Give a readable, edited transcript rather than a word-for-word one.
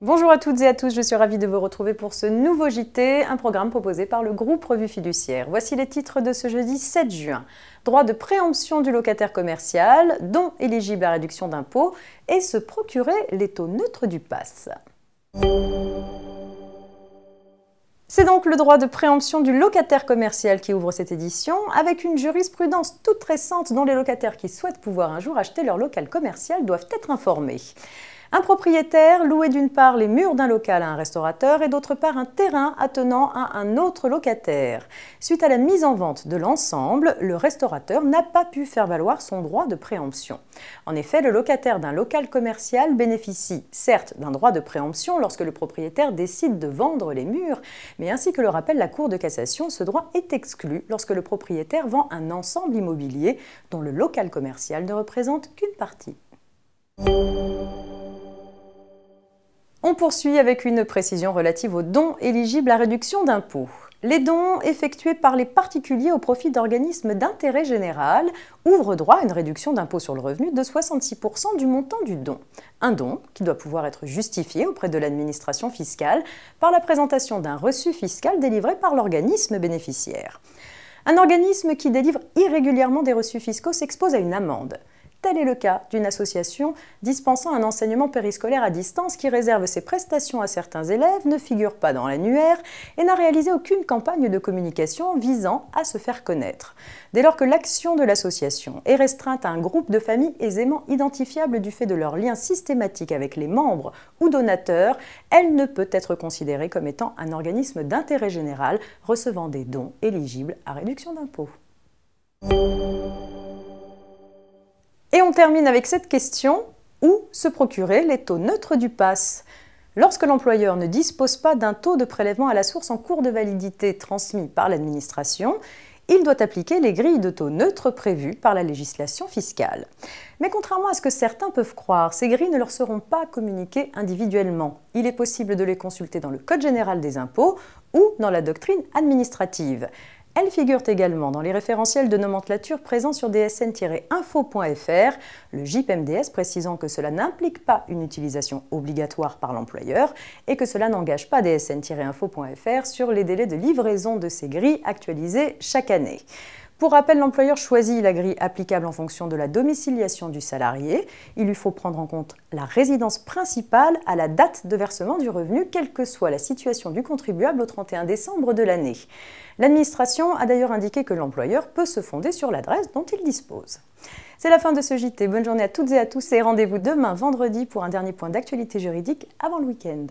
Bonjour à toutes et à tous, je suis ravie de vous retrouver pour ce nouveau JT, un programme proposé par le groupe Revue Fiduciaire. Voici les titres de ce jeudi 7 juin. Droit de préemption du locataire commercial, dons éligibles à réduction d'impôt et se procurer les taux neutres du PAS. C'est donc le droit de préemption du locataire commercial qui ouvre cette édition, avec une jurisprudence toute récente dont les locataires qui souhaitent pouvoir un jour acheter leur local commercial doivent être informés. Un propriétaire louait d'une part les murs d'un local à un restaurateur et d'autre part un terrain attenant à un autre locataire. Suite à la mise en vente de l'ensemble, le restaurateur n'a pas pu faire valoir son droit de préemption. En effet, le locataire d'un local commercial bénéficie certes d'un droit de préemption lorsque le propriétaire décide de vendre les murs, mais ainsi que le rappelle la Cour de cassation, ce droit est exclu lorsque le propriétaire vend un ensemble immobilier dont le local commercial ne représente qu'une partie. On poursuit avec une précision relative aux dons éligibles à réduction d'impôt. Les dons effectués par les particuliers au profit d'organismes d'intérêt général ouvrent droit à une réduction d'impôt sur le revenu de 66% du montant du don. Un don qui doit pouvoir être justifié auprès de l'administration fiscale par la présentation d'un reçu fiscal délivré par l'organisme bénéficiaire. Un organisme qui délivre irrégulièrement des reçus fiscaux s'expose à une amende. Tel est le cas d'une association dispensant un enseignement périscolaire à distance qui réserve ses prestations à certains élèves, ne figure pas dans l'annuaire et n'a réalisé aucune campagne de communication visant à se faire connaître. Dès lors que l'action de l'association est restreinte à un groupe de familles aisément identifiable du fait de leur lien systématique avec les membres ou donateurs, elle ne peut être considérée comme étant un organisme d'intérêt général recevant des dons éligibles à réduction d'impôt. Et on termine avec cette question, où se procurer les taux neutres du PAS? Lorsque l'employeur ne dispose pas d'un taux de prélèvement à la source en cours de validité transmis par l'administration, il doit appliquer les grilles de taux neutres prévues par la législation fiscale. Mais contrairement à ce que certains peuvent croire, ces grilles ne leur seront pas communiquées individuellement. Il est possible de les consulter dans le Code général des impôts ou dans la doctrine administrative. Elles figurent également dans les référentiels de nomenclature présents sur dsn-info.fr, le JIP-MDS précisant que cela n'implique pas une utilisation obligatoire par l'employeur et que cela n'engage pas dsn-info.fr sur les délais de livraison de ces grilles actualisées chaque année. Pour rappel, l'employeur choisit la grille applicable en fonction de la domiciliation du salarié. Il lui faut prendre en compte la résidence principale à la date de versement du revenu, quelle que soit la situation du contribuable au 31 décembre de l'année. L'administration a d'ailleurs indiqué que l'employeur peut se fonder sur l'adresse dont il dispose. C'est la fin de ce JT. Bonne journée à toutes et à tous et rendez-vous demain vendredi pour un dernier point d'actualité juridique avant le week-end.